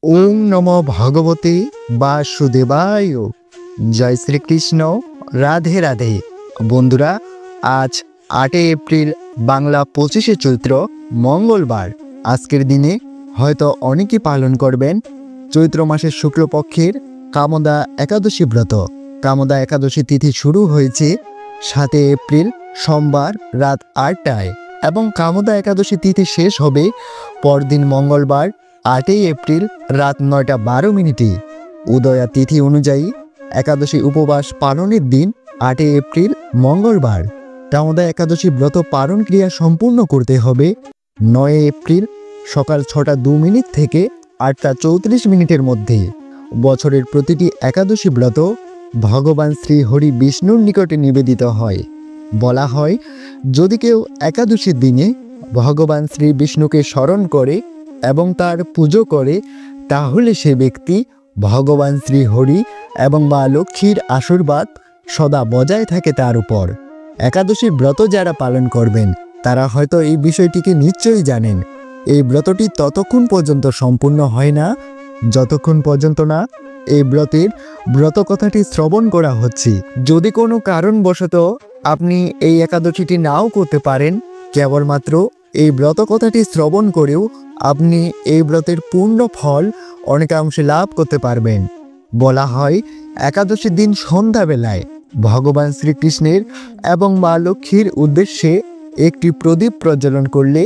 ওম নমো ভগবতে বাসুদেবায়। জয় শ্রীকৃষ্ণ। রাধে রাধে। বন্ধুরা, আজ 8 এপ্রিল বাংলা 25শে চৈত্র মঙ্গলবার। আজকের দিনে হয়তো অনেকেই পালন করবেন চৈত্র মাসের শুক্লপক্ষের কামদা একাদশী ব্রত। কামদা একাদশী তিথি শুরু হয়েছে 7 এপ্রিল সোমবার রাত 8টায় এবং কামদা একাদশী তিথি শেষ হবে পরদিন মঙ্গলবার 8 এপ্রিল রাত 9:12। উদয়া তিথি অনুযায়ী একাদশী উপবাস পালনের দিন 8 এপ্রিল মঙ্গলবার। কামদা একাদশী ব্রত পালন ক্রিয়া সম্পূর্ণ করতে হবে 9 এপ্রিল সকাল 6:02 থেকে 8:34 মধ্যে। বছরের প্রতিটি একাদশী ব্রত ভগবান শ্রী হরি বিষ্ণুর নিকটে নিবেদিত হয়। বলা হয়, যদি কেউ একাদশীর দিনে ভগবান শ্রী বিষ্ণুকে স্মরণ করে এবং তার পুজো করে, তাহলে সে ব্যক্তি ভগবান শ্রী হরি এবং মা লক্ষ্মীর আশীর্বাদ সদা বজায় থাকে তার উপর। একাদশীর ব্রত যারা পালন করবেন তারা হয়তো এই বিষয়টিকে নিশ্চয়ই জানেন। এই ব্রতটি ততক্ষণ পর্যন্ত সম্পূর্ণ হয় না যতক্ষণ পর্যন্ত না এই ব্রতের ব্রত কথাটি শ্রবণ করা হচ্ছে। যদি কোনো কারণবশত আপনি এই একাদশীটি নাও করতে পারেন, কেবলমাত্র এই ব্রত কথাটি শ্রবণ করেও আপনি এই ব্রতের পূর্ণ ফল অনেকাংশে লাভ করতে পারবেন। বলা হয়, একাদশীর দিন সন্ধ্যাবেলায় ভগবান শ্রীকৃষ্ণের এবং মা লক্ষ্মীর উদ্দেশ্যে একটি প্রদীপ প্রজ্বলন করলে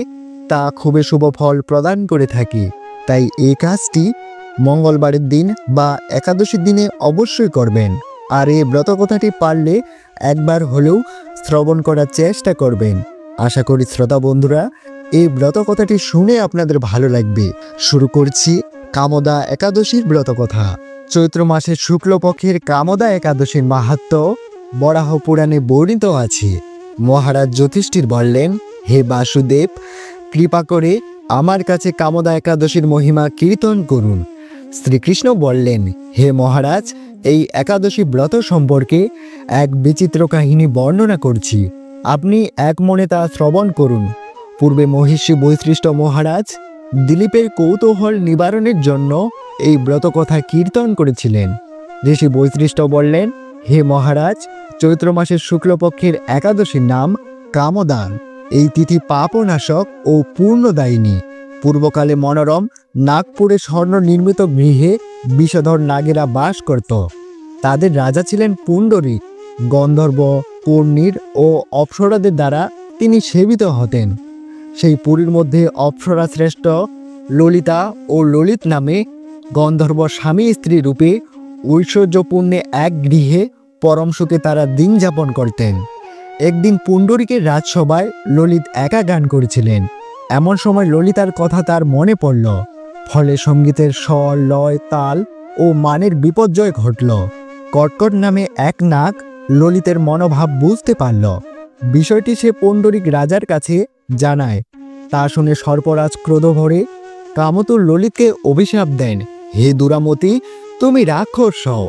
তা খুবই শুভ ফল প্রদান করে থাকে। তাই এই কাজটি মঙ্গলবারের দিন বা একাদশীর দিনে অবশ্যই করবেন। আর এই ব্রত কথাটি পারলে একবার হলেও শ্রবণ করার চেষ্টা করবেন। আশা করি শ্রোতা বন্ধুরা, এই ব্রত কথাটি শুনে আপনাদের ভালো লাগবে। শুরু করছি কামদা একাদশীর ব্রত কথা। চৈত্র মাসের শুক্লপক্ষের কামদা একাদশীর মাহাত্ম্য বরাহ পুরাণে বর্ণিত আছে। মহারাজ যুধিষ্ঠির বললেন, হে বাসুদেব, কৃপা করে আমার কাছে কামদা একাদশীর মহিমা কীর্তন করুন। শ্রীকৃষ্ণ বললেন, হে মহারাজ, এই একাদশী ব্রত সম্পর্কে এক বিচিত্র কাহিনী বর্ণনা করছি, আপনি এক মনে তা শ্রবণ করুন। পূর্বে মহিষী বৈশিষ্ট্য মহারাজ দিলীপের কৌতূহল নিবারণের জন্য এই ব্রত কথা কীর্তন করেছিলেন। ঋষি বৈশিষ্ট্য বললেন, হে মহারাজ, চৈত্র মাসের শুক্লপক্ষের একাদশীর নাম কামদা। এই তিথি পাপনাশক ও পূর্ণদায়িনী। পূর্বকালে মনোরম নাগপুরে স্বর্ণ নির্মিত গৃহে বিষধর নাগেরা বাস করত। তাদের রাজা ছিলেন পুণ্ডরীক। গন্ধর্ব, কর্ণীর ও অপ্সরাদের দ্বারা তিনি সেবিত হতেন। সেই পুরীর মধ্যে অপ্সরা শ্রেষ্ঠ ললিতা ও ললিত নামে গন্ধর্ব স্বামী স্ত্রী রূপে ঐশ্বর্যপূর্ণে এক গৃহে পরম সুখে তারা দিন যাপন করতেন। একদিন পুণ্ডরীকের রাজসভায় ললিত একা গান করেছিলেন। এমন সময় ললিতার কথা তার মনে পড়ল। ফলে সঙ্গীতের স্বর, লয়, তাল ও মানের বিপর্যয় ঘটল। কটকট নামে এক নাগ ললিতের মনোভাব বুঝতে পারল। বিষয়টি সে পুণ্ডরীক রাজার কাছে জানায়। তা শুনে সর্পরাজ ক্রোধ ভরে কামতুর ললিতকে অভিশাপ দেন, হে দুরামতি, তুমি রাক্ষস হও।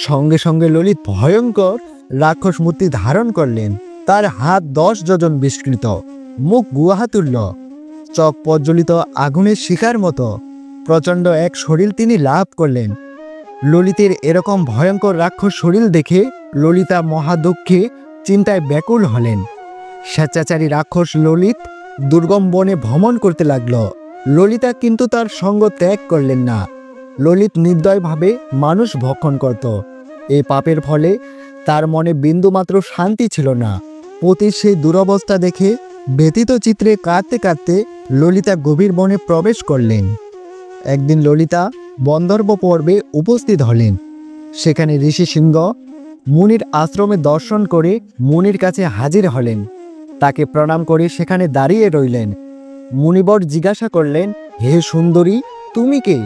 সঙ্গে সঙ্গে ললিত ভয়ঙ্কর রাক্ষস মূর্তি ধারণ করলেন। তার হাত 10 যোজন বিস্তৃত, মুখ গুহাতুল্য, চোখ প্রজ্বলিত আগুনের শিখার মতো প্রচণ্ড এক শরীর তিনি লাভ করলেন। ললিতের এরকম ভয়ঙ্কর রাক্ষস শরীর দেখে ললিতা মহাদুঃখে চিন্তায় ব্যাকুল হলেন। স্বেচ্ছাচারী রাক্ষস ললিত দুর্গম বনে ভ্রমণ করতে লাগল। ললিতা কিন্তু তার সঙ্গ ত্যাগ করলেন না। ললিত নির্দয়ভাবে মানুষ ভক্ষণ করত। এই পাপের ফলে তার মনে বিন্দুমাত্র শান্তি ছিল না। পতির সেই দুরবস্থা দেখে ব্যথিত চিত্রে কাঁদতে কাঁদতে ললিতা গভীর বনে প্রবেশ করলেন। একদিন ললিতা গন্ধর্ব পর্বে উপস্থিত হলেন। সেখানে ঋষি সিংহ মুনির আশ্রমে দর্শন করে মুনির কাছে হাজির হলেন। তাকে প্রণাম করে সেখানে দাঁড়িয়ে রইলেন। মুনিবর জিজ্ঞাসা করলেন, হে সুন্দরী, তুমি কে?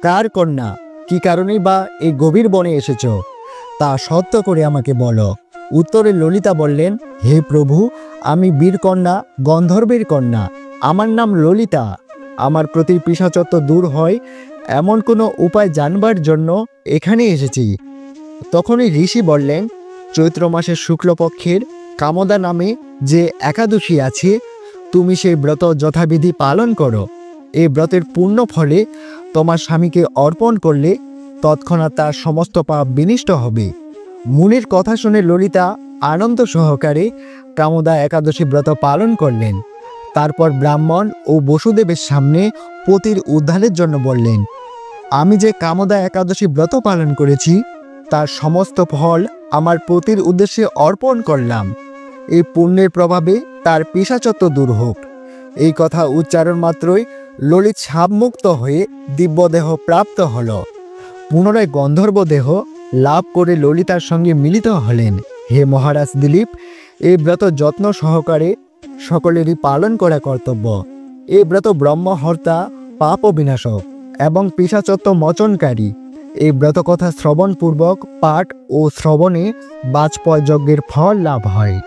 কার কন্যা? কি কারণেই বা এই গভীর বনে এসেছ? তা সত্য করে আমাকে বলো। উত্তরে ললিতা বললেন, হে প্রভু, আমি বীরকন্যা, গন্ধর্বের কন্যা। আমার নাম ললিতা। আমার প্রতি পিশাচত্ব দূর হয় এমন কোনো উপায় জানবার জন্য এখানে এসেছি। তখনই ঋষি বললেন, চৈত্র মাসের শুক্লপক্ষের কামদা নামে যে একাদশী আছে, তুমি সেই ব্রত যথাবিধি পালন করো। এই ব্রতের পূর্ণ ফলে তোমার স্বামীকে অর্পণ করলে তৎক্ষণাৎ তার সমস্ত পাপ বিনষ্ট হবে। মুনির কথা শুনে ললিতা আনন্দ সহকারে কামদা একাদশী ব্রত পালন করলেন। তারপর ব্রাহ্মণ ও বসুদেবের সামনে পতির উদ্ধারের জন্য বললেন, আমি যে কামদা একাদশী ব্রত পালন করেছি তার সমস্ত ফল আমার পতির উদ্দেশ্যে অর্পণ করলাম। এই পুণ্যের প্রভাবে তার পিশাচত্ব দূর হোক। এই কথা উচ্চারণ মাত্রই ললিত সাবমুক্ত হয়ে দিব্যদেহ প্রাপ্ত হল। পুনরায় গন্ধর্ব দেহ লাভ করে ললিতার সঙ্গে মিলিত হলেন। হে মহারাজ দিলীপ, এই ব্রত যত্ন সহকারে সকলেরই পালন করা কর্তব্য। এই ব্রত ব্রহ্মহর্তা, পাপ বিনাশক এবং পিশাচত্ব মোচনকারী। এই ব্রতকথা শ্রবণপূর্বক পাঠ ও শ্রবণে বাজপেয় যজ্ঞের ফল লাভ হয়।